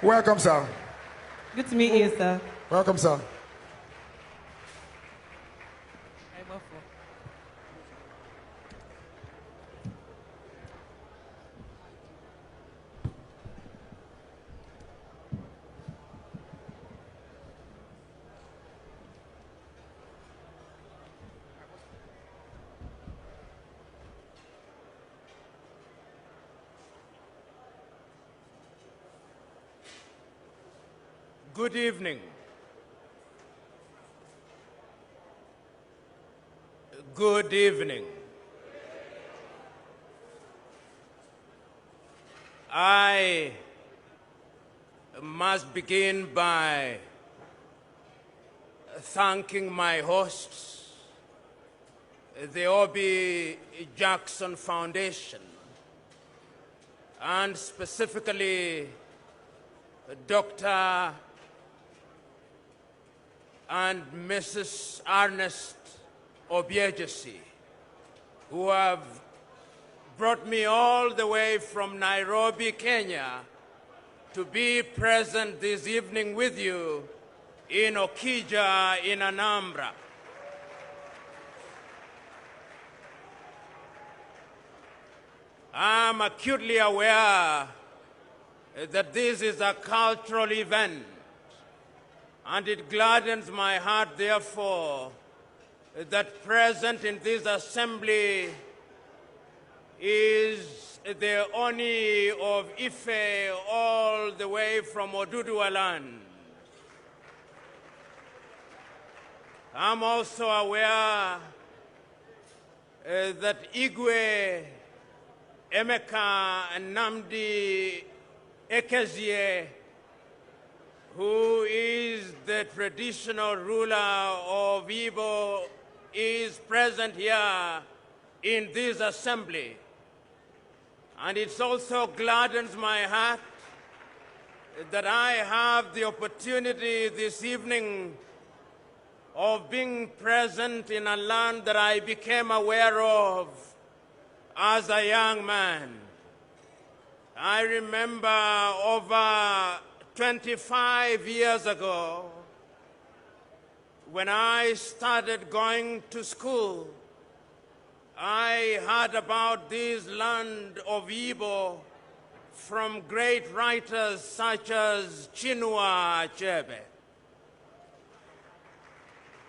Welcome, sir. Good to meet you, sir. Welcome, sir. Good evening. Good evening. I must begin by thanking my hosts, the Obi Jackson Foundation, and specifically Dr. and Mrs. Ernest Obiejesi, who have brought me all the way from Nairobi, Kenya, to be present this evening with you in Okija, in Anambra. I'm acutely aware that this is a cultural event, and it gladdens my heart, therefore, that present in this assembly is the Oni of Ife, all the way from Oduduwa land. I'm also aware that Igwe Emeka Nnamdi Ekezie, who is the traditional ruler of Igbo, is present here in this assembly. And it also gladdens my heart that I have the opportunity this evening of being present in a land that I became aware of as a young man. I remember over 25 years ago, when I started going to school, I heard about this land of Igbo from great writers such as Chinua Achebe.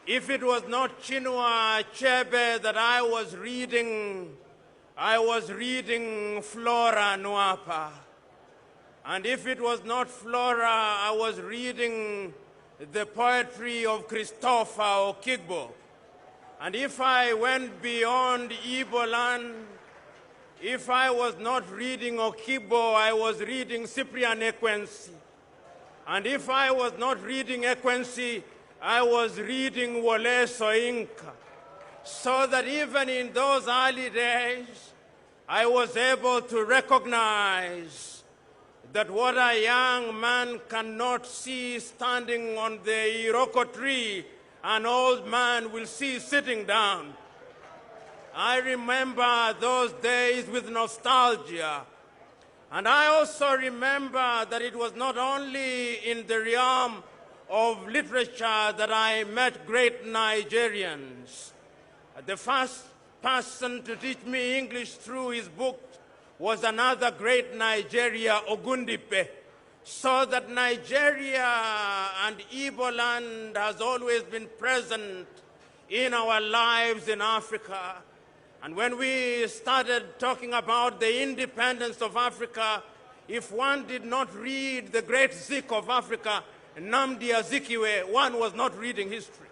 If it was not Chinua Achebe that I was reading Flora Nwapa. And if it was not Flora, I was reading the poetry of Christopher Okigbo. And if I went beyond Igbo land, if I was not reading Okigbo, I was reading Cyprian Ekwensi. And if I was not reading Ekwensi, I was reading Wole Soyinka. So that even in those early days, I was able to recognize that what a young man cannot see standing on the Iroko tree, an old man will see sitting down. I remember those days with nostalgia. And I also remember that it was not only in the realm of literature that I met great Nigerians. The first person to teach me English through his book was another great Nigeria, Ogundipe. So that Nigeria and Igbo land has always been present in our lives in Africa. And when we started talking about the independence of Africa, if one did not read the great Zik of Africa, Nnamdi Azikiwe, one was not reading history.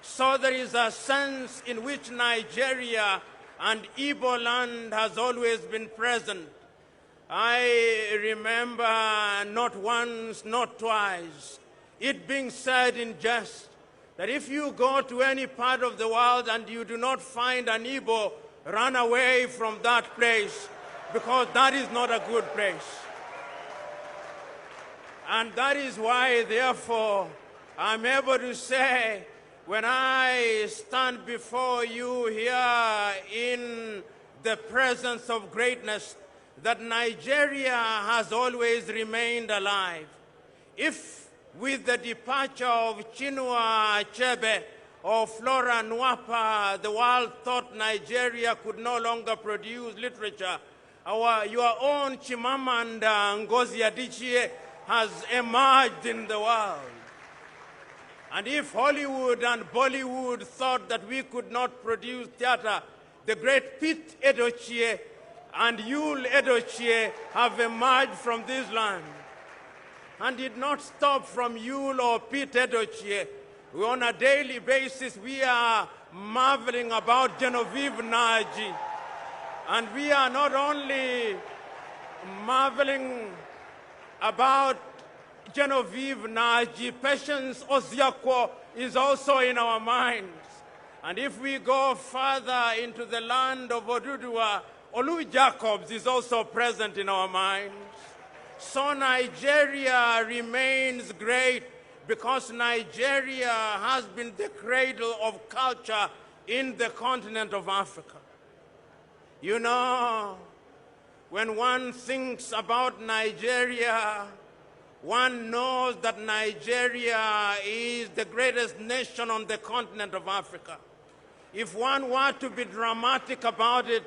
So there is a sense in which Nigeria and Igbo land has always been present. I remember not once, not twice, it being said in jest that if you go to any part of the world and you do not find an Igbo, run away from that place, because that is not a good place. And that is why, therefore, I'm able to say, when I stand before you here in the presence of greatness, that Nigeria has always remained alive. If with the departure of Chinua Achebe or Flora Nwapa, the world thought Nigeria could no longer produce literature, your own Chimamanda Ngozi Adichie has emerged in the world. And if Hollywood and Bollywood thought that we could not produce theater, the great Pete Edochie and Yul Edochie have emerged from this land. And did not stop from Yul or Pete Edochie. On a daily basis, we are marveling about Genevieve Naji. And we are not only marveling about Genevieve Naji, Patience Oziakwo is also in our minds. And if we go further into the land of Oduduwa, Olu Jacobs is also present in our minds. So Nigeria remains great because Nigeria has been the cradle of culture in the continent of Africa. You know, when one thinks about Nigeria, one knows that Nigeria is the greatest nation on the continent of Africa. If one were to be dramatic about it,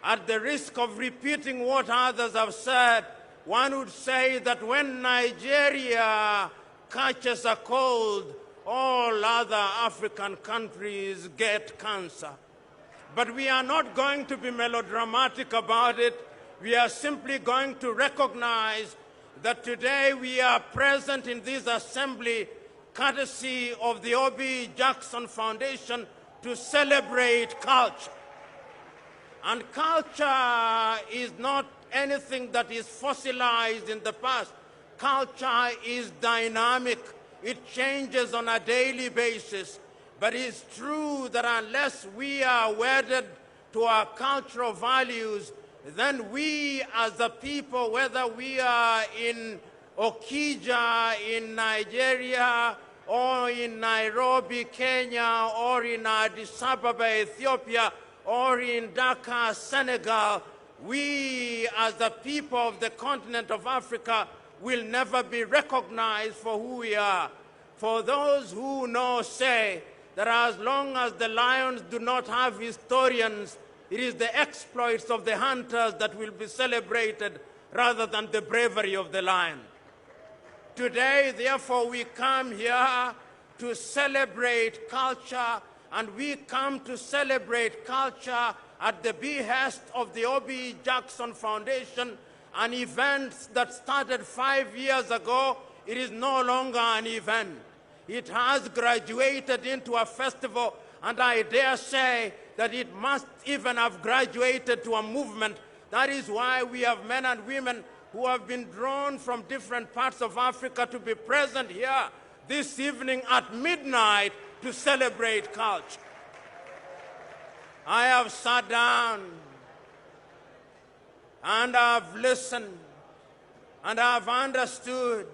at the risk of repeating what others have said, one would say that when Nigeria catches a cold, all other African countries get cancer. But we are not going to be melodramatic about it. We are simply going to recognize that today we are present in this assembly courtesy of the O.B. Jackson Foundation to celebrate culture. And culture is not anything that is fossilized in the past. Culture is dynamic. It changes on a daily basis. But it's true that unless we are wedded to our cultural values, then we as a people, whether we are in Okija in Nigeria, or in Nairobi, Kenya, or in Addis Ababa, Ethiopia, or in Dakar, Senegal, we as the people of the continent of Africa will never be recognized for who we are. For those who know say that as long as the lions do not have historians, it is the exploits of the hunters that will be celebrated rather than the bravery of the lion. Today, therefore, we come here to celebrate culture, and we come to celebrate culture at the behest of the O.B. Jackson Foundation, an event that started 5 years ago. It is no longer an event. It has graduated into a festival, and I dare say that it must even have graduated to a movement. That is why we have men and women who have been drawn from different parts of Africa to be present here this evening at midnight to celebrate culture. I have sat down and I've listened and I've understood,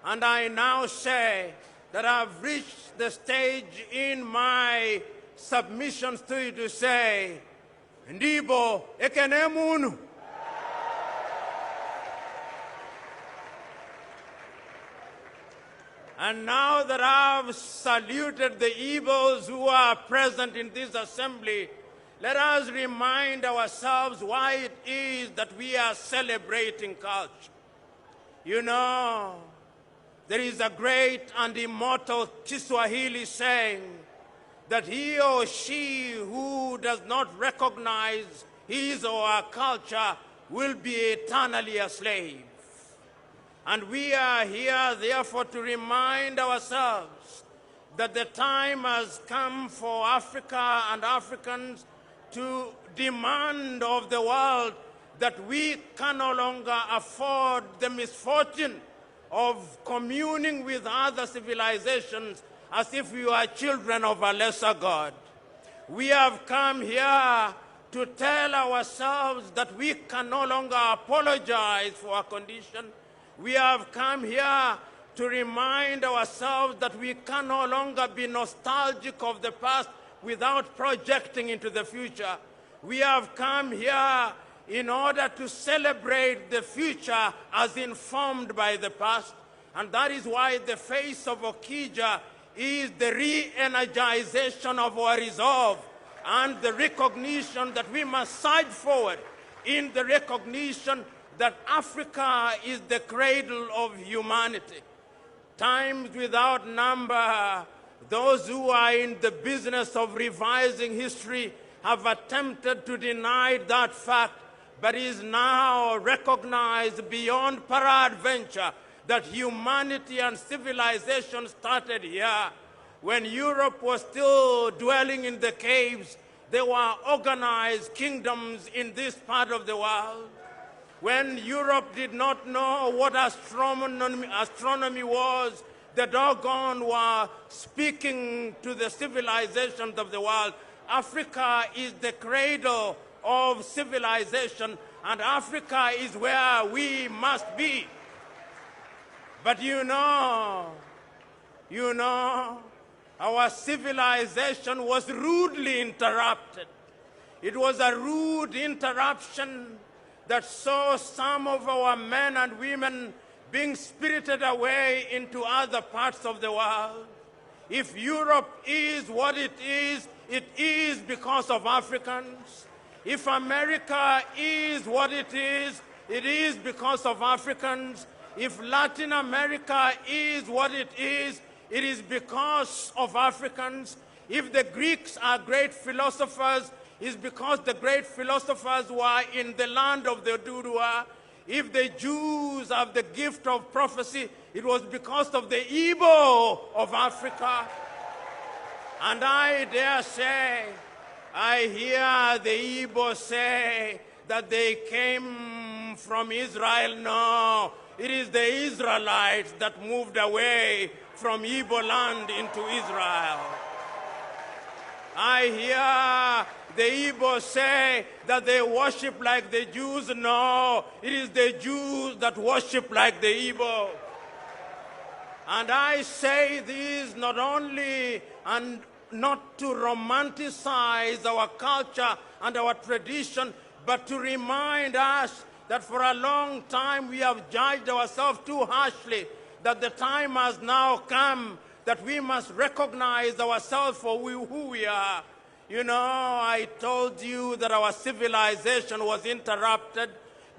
and I now say that I've reached the stage in my submissions to you to say, Ndibo ekenemunu. And now that I've saluted the Igbos who are present in this assembly, let us remind ourselves why it is that we are celebrating culture. You know, there is a great and immortal Kiswahili saying that he or she who does not recognize his or her culture will be eternally a slave. And we are here, therefore, to remind ourselves that the time has come for Africa and Africans to demand of the world that we can no longer afford the misfortune of communing with other civilizations as if we were children of a lesser God. We have come here to tell ourselves that we can no longer apologize for our condition. We have come here to remind ourselves that we can no longer be nostalgic of the past without projecting into the future. We have come here in order to celebrate the future as informed by the past. And that is why the face of Okija is the re-energization of our resolve and the recognition that we must side forward in the recognition that Africa is the cradle of humanity. Times without number, those who are in the business of revising history have attempted to deny that fact, but is now recognized beyond peradventure that humanity and civilization started here. When Europe was still dwelling in the caves, there were organized kingdoms in this part of the world. When Europe did not know what astronomy was, the Dogon were speaking to the civilizations of the world. Africa is the cradle of civilization, and Africa is where we must be. But you know, our civilization was rudely interrupted. It was a rude interruption that saw some of our men and women being spirited away into other parts of the world. If Europe is what it is because of Africans. If America is what it is because of Africans. If Latin America is what it is because of Africans. If the Greeks are great philosophers, it's because the great philosophers were in the land of the Dudua. If the Jews have the gift of prophecy, it was because of the Igbo of Africa. And I dare say, I hear the Igbo say that they came from Israel. No, it is the Israelites that moved away from Igbo land into Israel. I hear the Igbo say that they worship like the Jews. No, it is the Jews that worship like the Igbo. And I say this not only and not to romanticize our culture and our tradition, but to remind us that for a long time we have judged ourselves too harshly, that the time has now come that we must recognize ourselves for who we are. You know, I told you that our civilization was interrupted,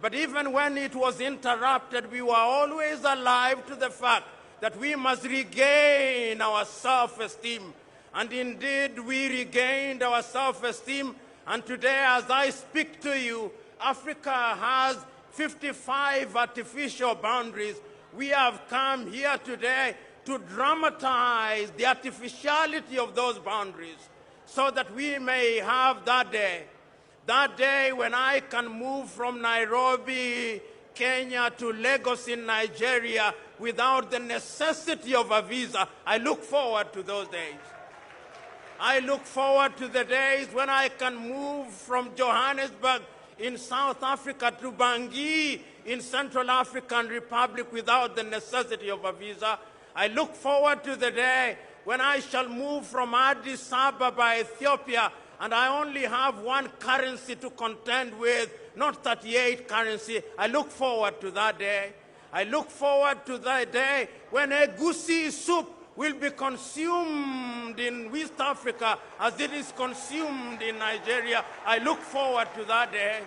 but even when it was interrupted, we were always alive to the fact that we must regain our self-esteem. And indeed, we regained our self-esteem, and today, as I speak to you, Africa has 55 artificial boundaries. We have come here today to dramatize the artificiality of those boundaries so that we may have that day when I can move from Nairobi, Kenya to Lagos in Nigeria without the necessity of a visa. I look forward to those days. I look forward to the days when I can move from Johannesburg in South Africa to Bangui in Central African Republic without the necessity of a visa. I look forward to the day when I shall move from Addis Ababa, Ethiopia, and I only have one currency to contend with, not 38 currency. I look forward to that day. I look forward to that day when egusi soup will be consumed in West Africa as it is consumed in Nigeria. I look forward to that day.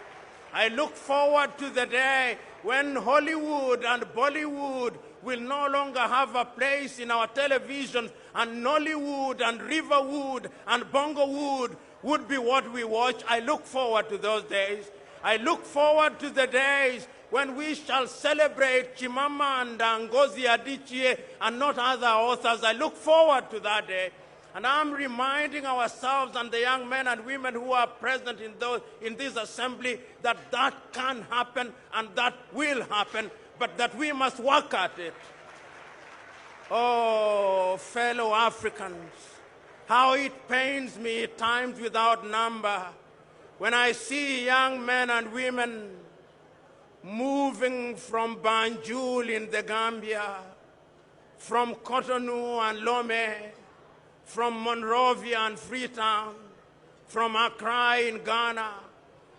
I look forward to the day when Hollywood and Bollywood will no longer have a place in our television, and Nollywood and Riverwood and Bongowood would be what we watch. I look forward to those days. I look forward to the days when we shall celebrate Chimamanda Ngozi Adichie and not other authors. I look forward to that day. And I'm reminding ourselves and the young men and women who are present in this assembly that that can happen and that will happen, but that we must work at it. Oh, fellow Africans, how it pains me at times without number when I see young men and women moving from Banjul in the Gambia, from Cotonou and Lomé, from Monrovia and Freetown, from Accra in Ghana,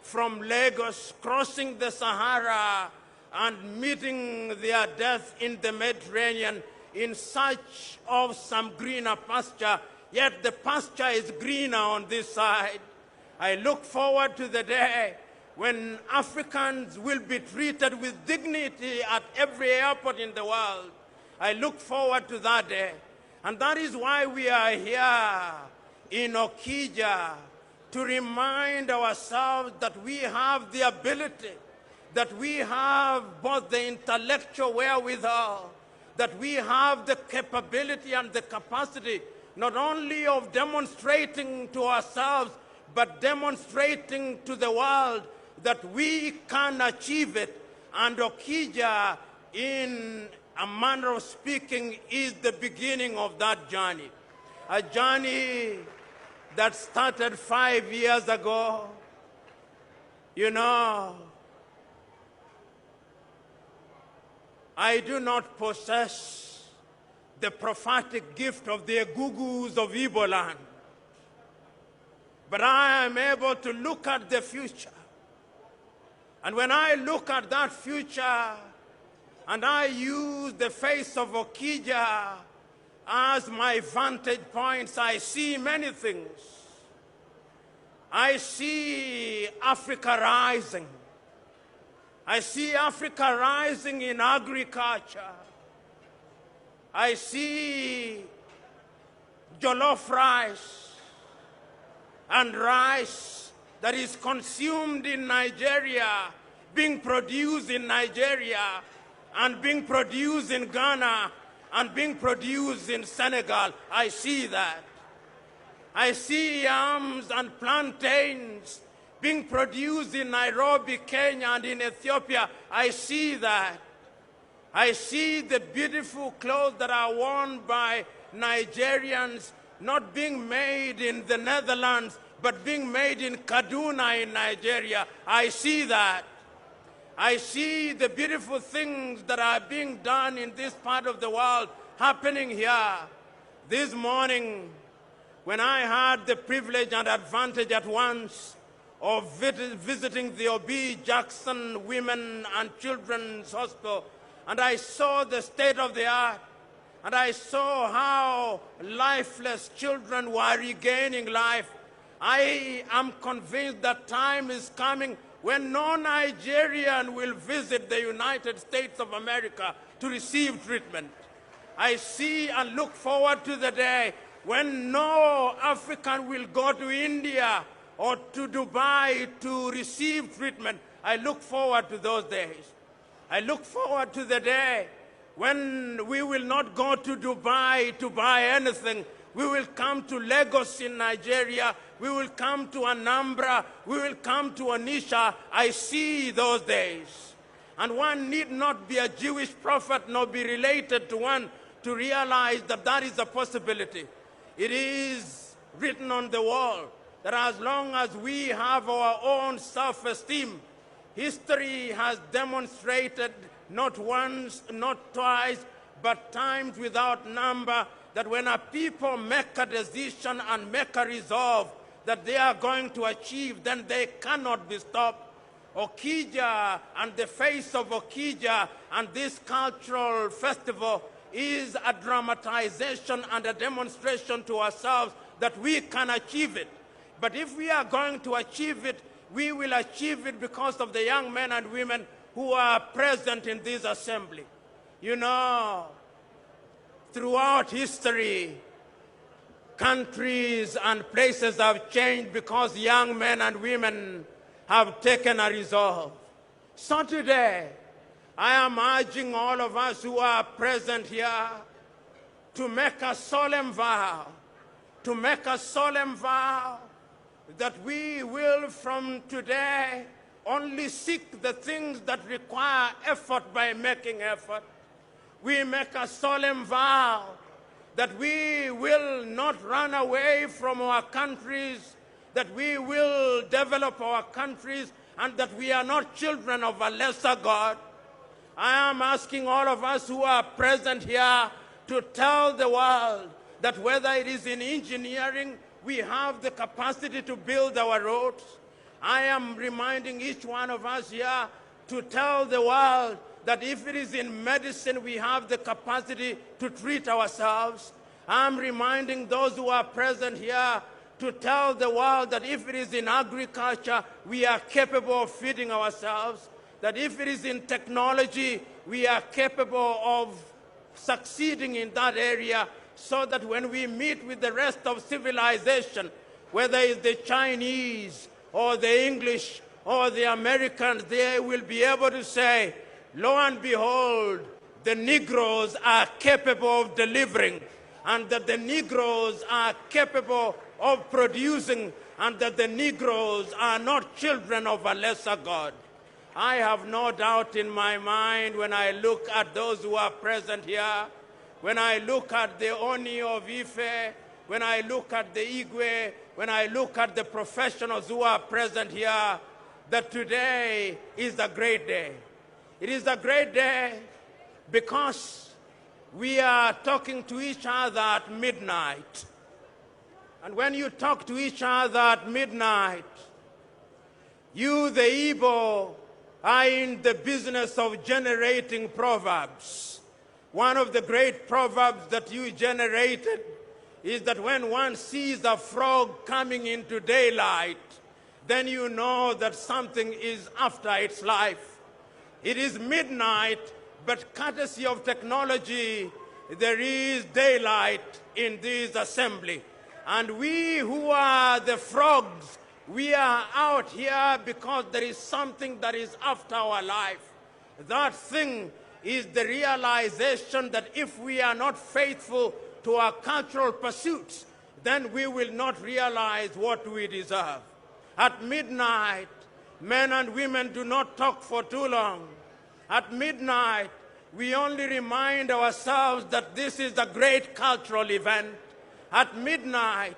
from Lagos, crossing the Sahara and meeting their death in the Mediterranean in search of some greener pasture, yet the pasture is greener on this side. I look forward to the day when Africans will be treated with dignity at every airport in the world. I look forward to that day. And that is why we are here in Okija, to remind ourselves that we have the ability, that we have both the intellectual wherewithal, that we have the capability and the capacity not only of demonstrating to ourselves, but demonstrating to the world that we can achieve it. And Okija, in a manner of speaking, is the beginning of that journey. A journey that started 5 years ago. You know, I do not possess the prophetic gift of the Egugus of Igbo land, but I am able to look at the future. And when I look at that future, and I use the face of Okija as my vantage points, I see many things. I see Africa rising. I see Africa rising in agriculture. I see jollof rice and rice that is consumed in Nigeria, being produced in Nigeria, and being produced in Ghana, and being produced in Senegal. I see that. I see yams and plantains being produced in Nairobi, Kenya, and in Ethiopia. I see that. I see the beautiful clothes that are worn by Nigerians not being made in the Netherlands, but being made in Kaduna in Nigeria. I see that. I see the beautiful things that are being done in this part of the world happening here. This morning, when I had the privilege and advantage at once of visiting the O.B. Jackson Women and Children's Hospital, and I saw the state of the art, and I saw how lifeless children were regaining life, I am convinced that time is coming when no Nigerian will visit the United States of America to receive treatment. I see and look forward to the day when no African will go to India or to Dubai to receive treatment. I look forward to those days. I look forward to the day when we will not go to Dubai to buy anything. We will come to Lagos in Nigeria. We will come to Anambra. We will come to Onitsha. I see those days. And one need not be a Jewish prophet nor be related to one to realize that that is a possibility. It is written on the wall that as long as we have our own self-esteem, history has demonstrated not once, not twice, but times without number, that when a people make a decision and make a resolve that they are going to achieve, then they cannot be stopped. Okija and the face of Okija and this cultural festival is a dramatization and a demonstration to ourselves that we can achieve it. But if we are going to achieve it, we will achieve it because of the young men and women who are present in this assembly. You know, throughout history, countries and places have changed because young men and women have taken a resolve. So today, I am urging all of us who are present here to make a solemn vow, that we will from today only seek the things that require effort by making effort. We make a solemn vow that we will not run away from our countries, that we will develop our countries, and that we are not children of a lesser God. I am asking all of us who are present here to tell the world that whether it is in engineering, we have the capacity to build our roads. I am reminding each one of us here to tell the world that if it is in medicine we have the capacity to treat ourselves. I'm reminding those who are present here to tell the world that if it is in agriculture, we are capable of feeding ourselves, that if it is in technology, we are capable of succeeding in that area, so that when we meet with the rest of civilization, whether it's the Chinese or the English or the Americans, they will be able to say, lo and behold, the Negroes are capable of delivering, and that the Negroes are capable of producing, and that the Negroes are not children of a lesser God. I have no doubt in my mind when I look at those who are present here, when I look at the Oni of Ife, when I look at the Igwe, when I look at the professionals who are present here, that today is a great day. It is a great day because we are talking to each other at midnight. And when you talk to each other at midnight, you, the Igbo, are in the business of generating proverbs. One of the great proverbs that you generated is that when one sees a frog coming into daylight, then you know that something is after its life. It is midnight, but courtesy of technology, there is daylight in this assembly. And we who are the frogs, we are out here because there is something that is after our life. That thing is the realization that if we are not faithful to our cultural pursuits, then we will not realize what we deserve. At midnight, men and women do not talk for too long. At midnight, we only remind ourselves that this is a great cultural event. At midnight,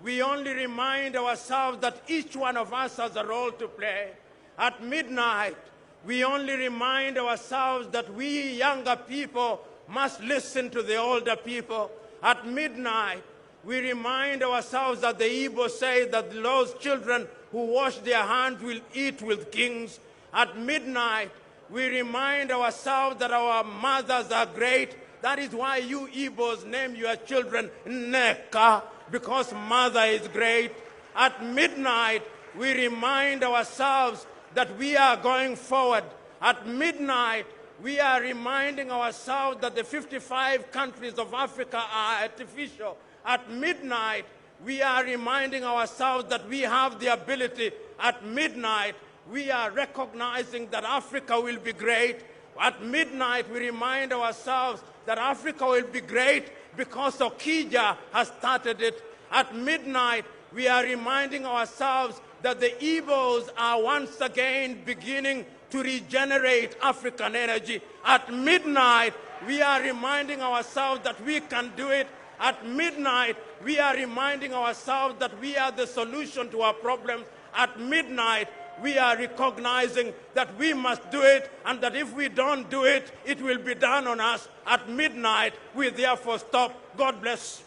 we only remind ourselves that each one of us has a role to play. At midnight, we only remind ourselves that we younger people must listen to the older people. At midnight, we remind ourselves that the Igbo say that those children who wash their hands will eat with kings. At midnight, we remind ourselves that our mothers are great. That is why you Igbos name your children Neka, because mother is great. At midnight, we remind ourselves that we are going forward. At midnight, we are reminding ourselves that the 55 countries of Africa are artificial. At midnight, we are reminding ourselves that we have the ability. At midnight, we are recognizing that Africa will be great. At midnight, we remind ourselves that Africa will be great because Okija has started it. At midnight, we are reminding ourselves that the Igbos are once again beginning to regenerate African energy. At midnight, we are reminding ourselves that we can do it. At midnight, we are reminding ourselves that we are the solution to our problems. At midnight, we are recognizing that we must do it, and that if we don't do it, it will be done on us. At midnight, we therefore stop. God bless.